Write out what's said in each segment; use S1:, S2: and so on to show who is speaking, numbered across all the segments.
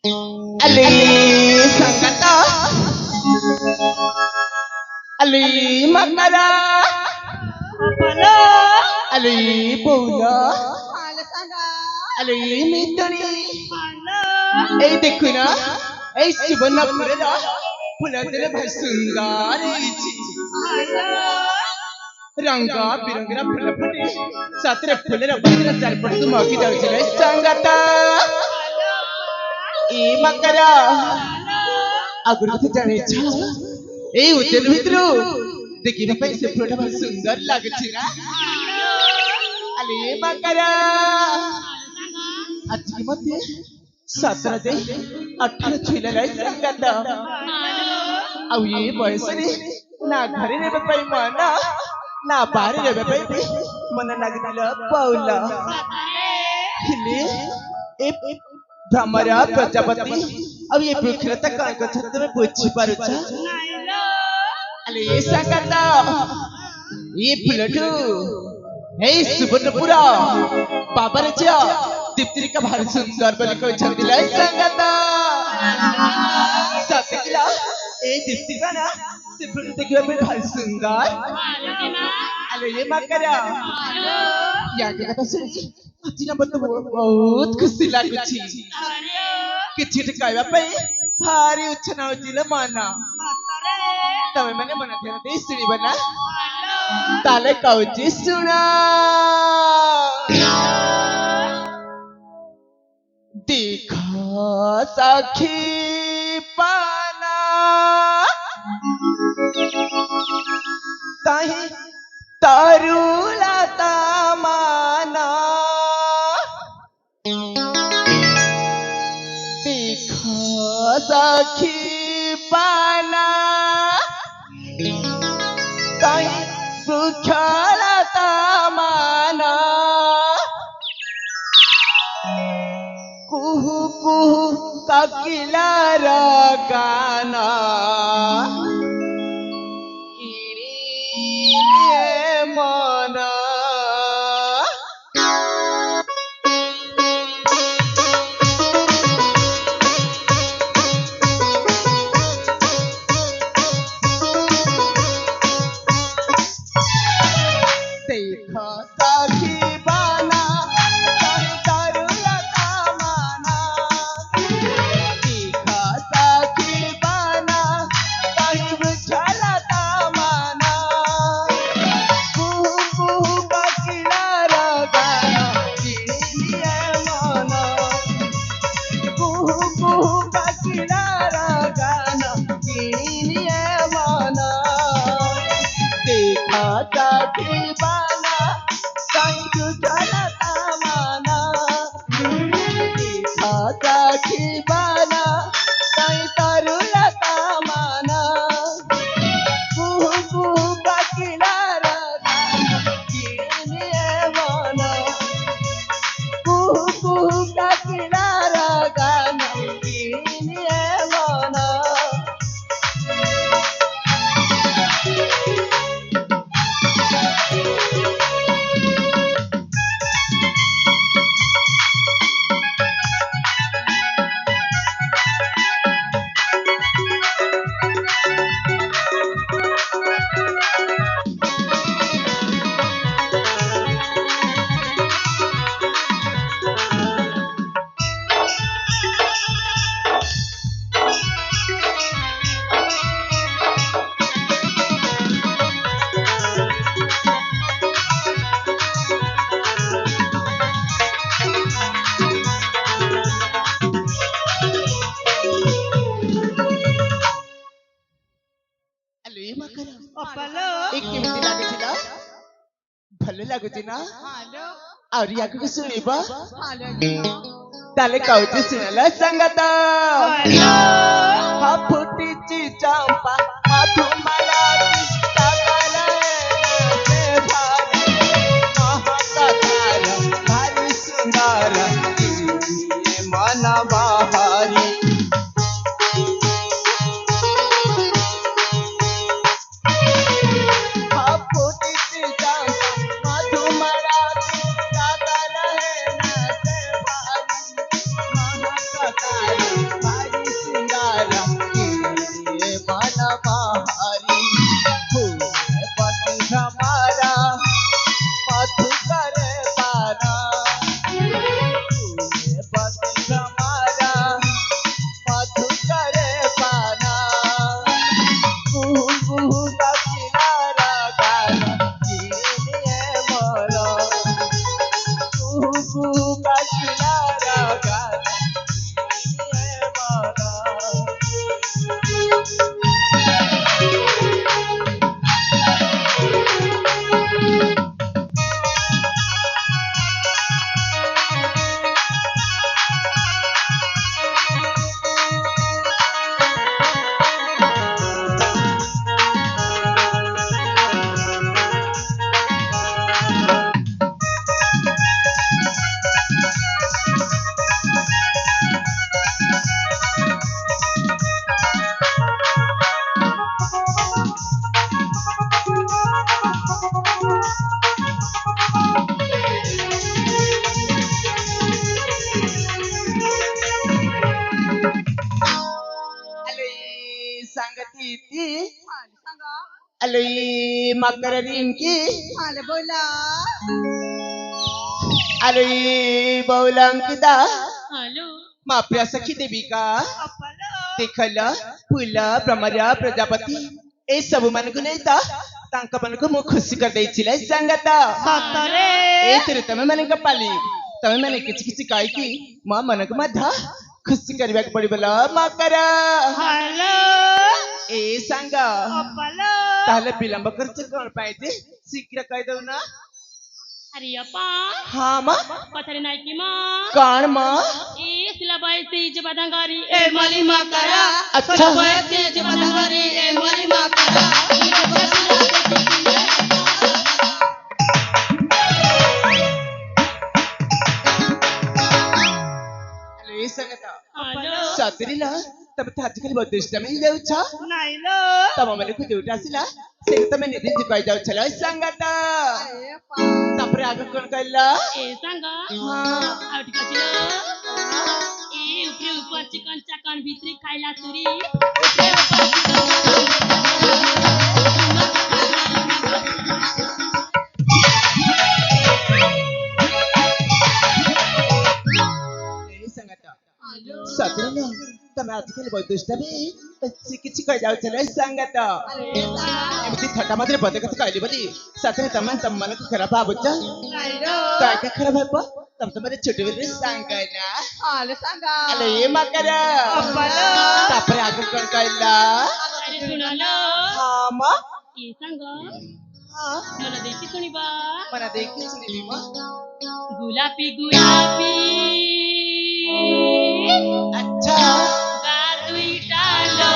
S1: Ali Sangata Ali Makara
S2: Apala,
S1: Ali Bola
S2: ala sanga,
S1: Ali Mitani
S2: ala,
S1: এই দেখো না এই সুবর্ণপুরের ফুলদের ভাই সুন্দর ହେଇଛି
S2: ala,
S1: ରଙ୍ଗ ବିରଙ୍ଗର ଫୁଲ ଫୁଟି ସାଥିରେ ଫୁଲର ବାଜିର ଚାରିପଟକୁ ମକି ଯାଉଛି ରେ ସଙ୍ଗତ ଏ ମକର ଆଗରୁ ତ ଜାଣିଛ ଏଇ ଉଦ୍ୟାନ ଭିତରୁ ଦେଖିବା ପାଇଁ ସେ ଫୁଲଟା ଭାରି ସୁନ୍ଦର ଲାଗୁଛି ନା ଆଲେ ମକର ଆଜି ମତେ 17 ଦେଇ 18 ଛୁଇଲା ରେ ସଙ୍ଗତ ଆଉ ଏ ବୟସରେ ନା ଘରେ ରହିବା ପାଇଁ ମନ ନା ବାହାରେ ରହିବା ପାଇଁ ବି ମନ ଲାଗିଥିଲା ପାଉଲ ହେଲେ ଏ ଭ୍ରମର ପ୍ରଜାପତି ଆଉ ଏ ବୃକ୍ଷଲତା କଣ କଥା ତମେ ବୁଝିପାରୁଛ ଆଲେ ଏ ସଙ୍ଗତ ଏ ଫୁଲଠୁ ଏଇ ସୁବର୍ଣ୍ଣପୁର ବାବାର ଝିଅ ଦୀପ୍ତିରିକା ଭାରି ସୁନ୍ଦର ବୋଲି କହିଛନ୍ତି ଲେ ସଙ୍ଗତ ସତେକିଲା এই দীপ্তিকা না ସେ ଫୁଲ ଦେଖିବା ପାଇଁ ଭାରି ସୁନ୍ଦର ଆଲେ ଏ ମାକରା ୟାଙ୍କ କଥା ଶୁଣି ଆଜି ନା ମତେ ବହୁତ ଖୁସି ଲାଗୁଛି କିଛି ଗୋଟେ କହିବା ପାଇଁ ଭାରି ଉଚ୍ଛନ ହଉଛି ଲୋ ମନ ତମେ ମାନେ ମନ ଧ୍ୟାନ ଦେଇ ଶୁଣିବ ନା ତାହେଲେ କହୁଛି ଶୁଣ ଦେଖ ସଖୀ ପାନା ताही तरुलता माना देखो सखी पाना ताही सुखलता माना कुहू कुहू ककिला गाना mana देखा सखी बाना कहीं तरुलता माना देखा सखी बाना कहीं बुझलता माना
S2: apala,
S1: କେମିତି ଲାଗୁଛି ନା ଭଲ ଲାଗୁଛି ନା
S2: ala,
S1: ଆହୁରି ଆଗକୁ ଶୁଣିବ
S2: ala,
S1: ତାହେଲେ କହୁଛି ଶୁଣିଲ ସଙ୍ଗତ
S2: ala,
S1: ଫୁଟିଛି ଚମ୍ପା ମଧୁମାଳା ଭାରି ସୁନ୍ଦର ମନ ବାହାରି सांगती ती
S2: सांगा
S1: अलोई मकर रिंकी
S2: आले बोला
S1: अलोई बहुलांकिता
S3: हॅलो
S1: माप्रिया सखी देविका
S2: अप्पालो
S1: देखल फूल भ्रमर प्रजापति ए सब मन को नहीं था तांका मन को मुख खुशी कर दे छिले संगता
S2: सतरे
S1: ए तेरे तमे मन का पाली तमे मन किछि किछि काई की मां मन को मधा खुशी करबा के पड़ी बोला मकर
S2: हॅलो
S1: ए सांगा
S2: अप्पालो
S1: ताले विलंब करते कोण पाहिजे शीघ्र कह दो ना
S3: अरे अप्पा
S1: हां मां
S3: पथरे नाही की मा
S1: कौन मां
S3: ए सिला बायसी जबदंगारी
S2: ए मली माकरा
S1: अच्छा
S2: बयते जबदंगरी ए मली माकरा
S1: ए संगता
S3: हॅलो
S1: सातरीला तब आजकल बहुत दुष्ट में जाऊ छ
S2: नाही लो
S1: तब મને કોઈ જોટા સિલા से તમે નિધિ કહી જાવ છલો સંગતા
S2: ए पा
S1: તાપરે આગળ કોણ કઈલા
S3: ए सांगा
S1: હા
S3: आउट कचिलो ए उपरे ऊपर चिकन चाकन भीतरी खाइला तुरी
S1: એ સંગતા સાતરીલા તમે આજકલ ବହୁତ ଦୁଷ୍ଟ में କିଛି કહી જાવ છલો સંગતા ଏମିତି ଥଟ୍ଟା ମତରେ ପଦେ କଥା କହିଲି ବୋଲି ସାଥିରେ ତମେ ତମମାନଙ୍କୁ ଖରାପ ଭାବୁଛ
S2: नाही लो
S1: କାହିଁକି ଖରାପ ଭାବ ତମେ ତମର ଛୋଟ ବେଳରେ ସାଙ୍ଗ ନା
S2: आले सांगा
S1: ଆଲେ ଏ ମକର
S2: अप्पालो
S1: ତାପରେ આગળ કોણ કઈલા
S3: अरे सुनलो
S1: ହଁ ମା
S3: ए सांगा
S1: ହଁ
S3: मला देखी सुनिबा
S1: મને देखी सुनिली मा
S3: गुलाबी गुलाबी
S1: अच्छा
S3: गाल दुईटालो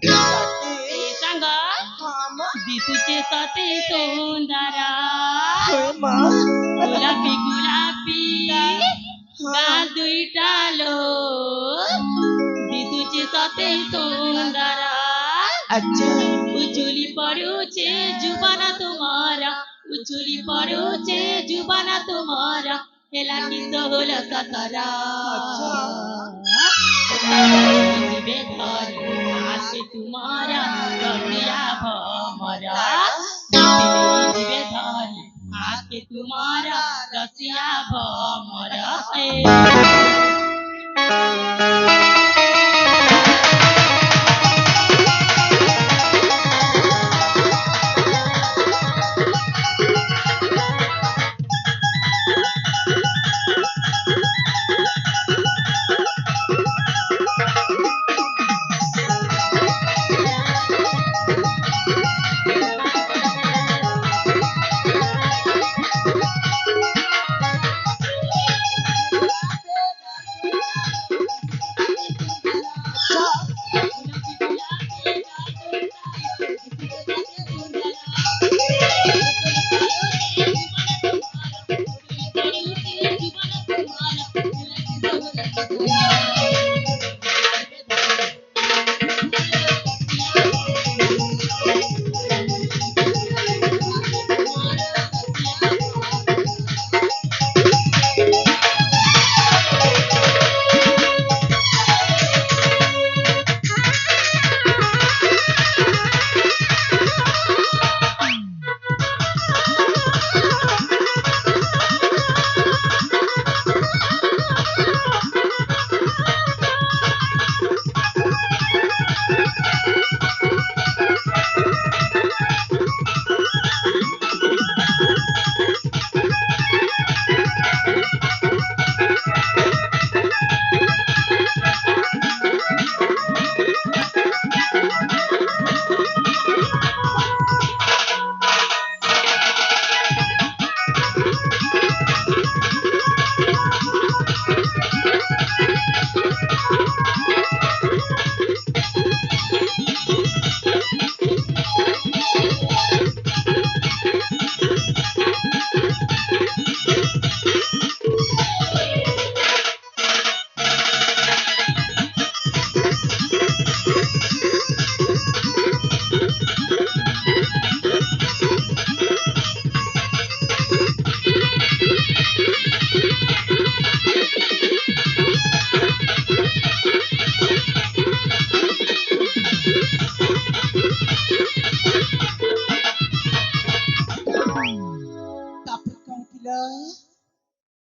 S1: साथी
S3: ए सांगा
S1: हाँ माँ
S3: दिसूचे सते सुंदरा
S1: माँ
S3: गुलाबी गुलाबी गाल दुईटालो दिसूचे सते सुंदरा
S1: अच्छा
S3: उचुली पड़ुचे जुबाना तुम्हारा उचुली पड़ुचे जुबाना तुम्हारा हेला की सोहल सतरा जीवे धरी आके तुम्हारा रतिया भमरा जीवे धरी आके तुम्हारा रसिया भमरा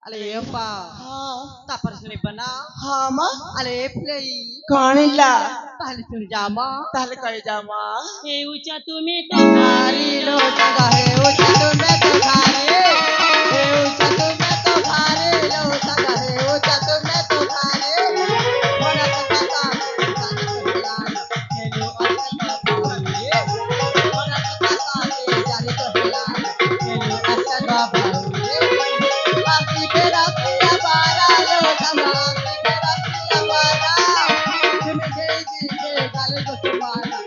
S2: Ale pa. Tapos ni bana.
S1: हाँ माँ
S2: Ale play.
S1: कौन इला
S2: Tahli sun jama.
S1: ताले कहे जामा
S3: हेऊच्या तुम्ही तो
S2: Hari lo jaga hai ucha tu मैं तो खारे. Hai ucha tu मैं तो खारे. Lo jaga hai ucha tu मैं तो खारे. Mana तो kata. Mana तो hilang. Hello asal baharu. Mana तो kata. Jani तो hilang. Hello asal baharu. Pasti berarti abara lo sama. Berarti abara. Cuma jadi kalau kau semana.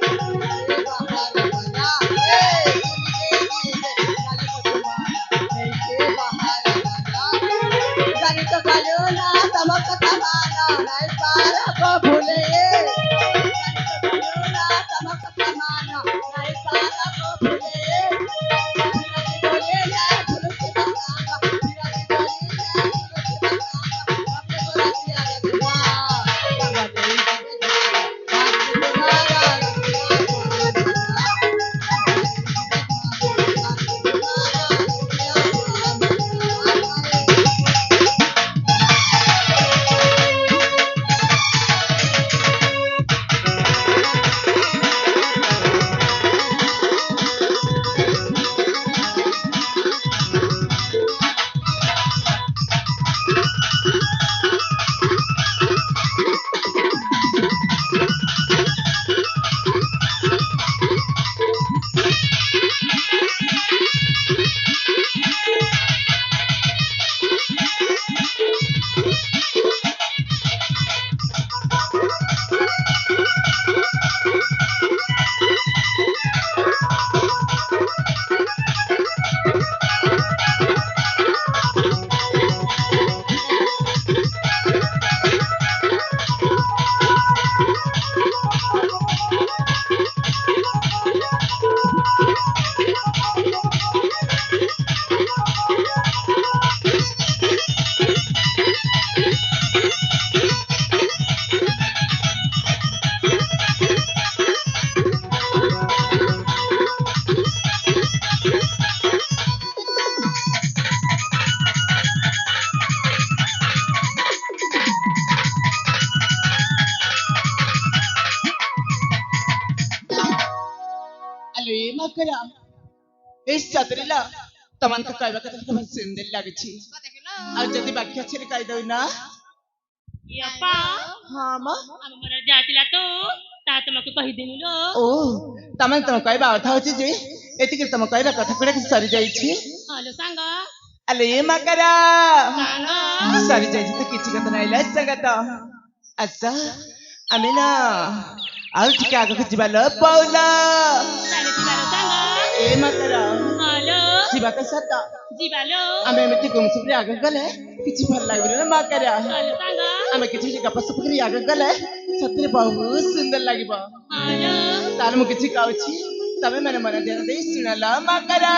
S1: करा इस छतरीला तमन का कहबा कतल के मन सुंदर लागे छी और जदी व्याख्या छे कहि दउ ना
S3: यप्पा
S1: हां मां
S3: हमरा जातिला तो ता तुमको कहि देनु लो
S1: ओ तमन तो कहबा था छी जे एति के तम कहबा कथा कुडे सरी जाई छी
S3: हेलो सांग
S1: अले मा करा
S3: सांग
S1: सरी जाई तो किछि कत नाही ला संगत अच्छा अमिना आउ टिका आगो जिबाल पाउला
S3: ताले जिबालो सांग
S1: ए मा करा
S3: हेलो
S1: जिबा का सता
S3: जिबालो
S1: आमे मेति गुम सुप्री आगो गले किछि भल लागिल ना मा करा
S3: हेलो सांग
S1: आमे किछि गप सुप्री आगो गले सतरे बहुत सुंदर लागिबो
S3: हेलो
S1: तार मु किछि काउछि तबे मने मन ध्यान दे सुनला मा करा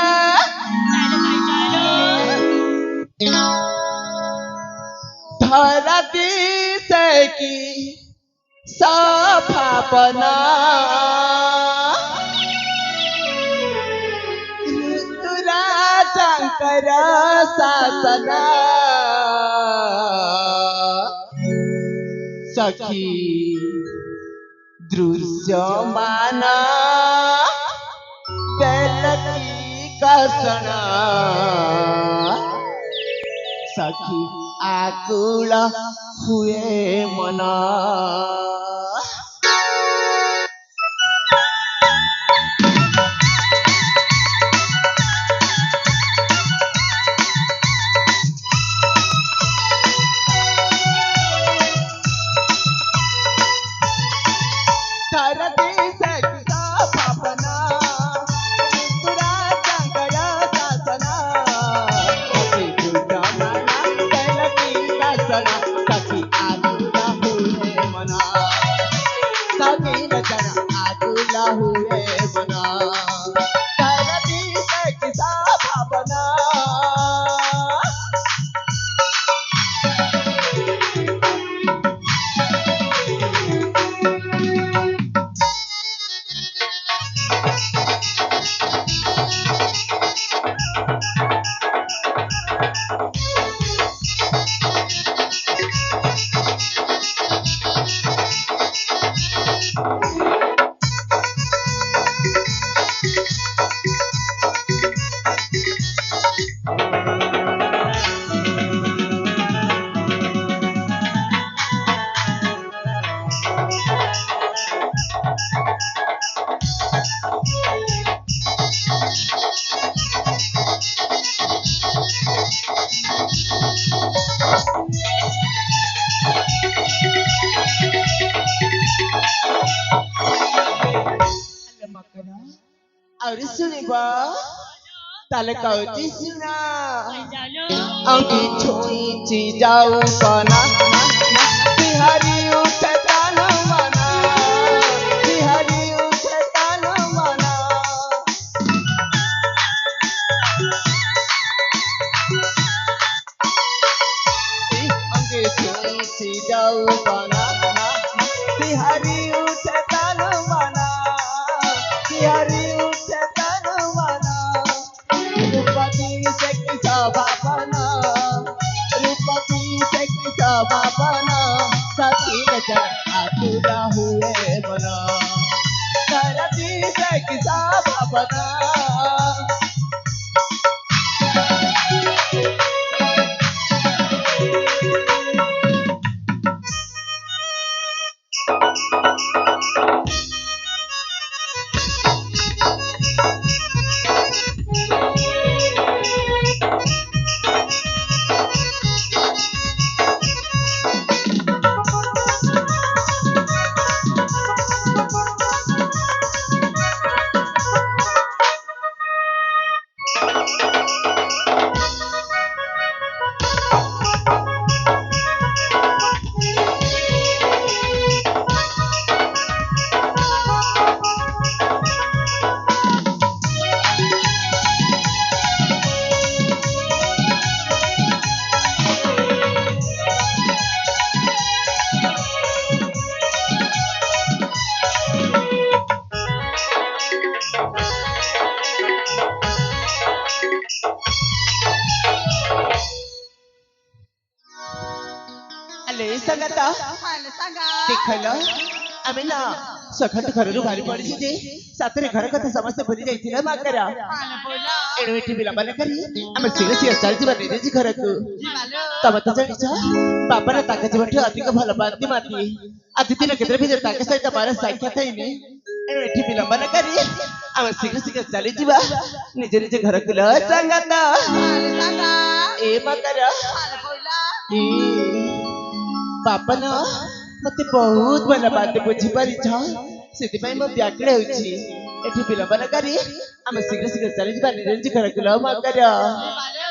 S3: ताले कहि जालो
S1: धरती से की सफापना ऋतुरा शंकर शासना सखी दृश्यमान तेलकी कसना सखी आकुल हुए मना और सुनिबा ताले कहती सुना
S3: কই জানো
S1: अंगी छुई जाऊ बना बिहारी उठे तानो मना बिहारी उठे तानो मना अंगी छुई जाऊ बना बिहारी उठे तानो मना बिहारी उठे तानो मना रूपती से किसा बापना रूपती से किसा बापना साथी नजर आतुरा हुए बना करती से किसा बापना अले संगता
S2: खायला सांगा
S1: देखला आम्ही ना सखट घरରୁ ବାହାରି ପଡ଼ିଛି ଯେ ସାଥିରେ ଘର କଥା ସମସ୍ତେ ଭୁଲି ଯାଇଥିଲେ ମାକରା
S2: खायला बोला
S1: ଏଣୁ ଏଠି ବିଳମ୍ବନ କରି ଆମେ ଶୀଘ୍ର ଶୀଘ୍ର ଚାଲିଯିବା ନିଜ ଘରକୁ
S2: ଯିବାଲୋ
S1: ତମେ ତ ଜାଣିଛ ବାପାର ତାଙ୍କ ଜୀବନଠୁ ଅଧିକ ଭଲ ପାଆନ୍ତି ମାତି ଆଜି ଦିନ କେତେ ଭିତରେ ତାଙ୍କ ସହିତ ମୋର ସାକ୍ଷାତ ହେଇନି ଏଣୁ ଏଠି ବିଳମ୍ବନ କରି ଆମେ ଶୀଘ୍ର ଶୀଘ୍ର ଚାଲିଯିବା ନିଜ ନିଜ ଘରକୁ ଲ ସଂଗତ
S2: ଖାयला सांगा
S1: ଏ ମାକରା
S2: खायला बोला
S1: ବାପା ନା ମତେ ବହୁତ ଭଲ ପାଆନ୍ତି ବୁଝିପାରିଛ ସେଥିପାଇଁ ମୁଁ ବ୍ୟାକୁଳ ହେଉଛି ଏଠି ବିଳମ୍ବନ କରି ଆମେ ଶୀଘ୍ର ଶୀଘ୍ର ଚାଲିଯିବା ନିଜ ନିଜ ଘରକୁ ଲ ମାକରା
S2: ଯିବାଲୋ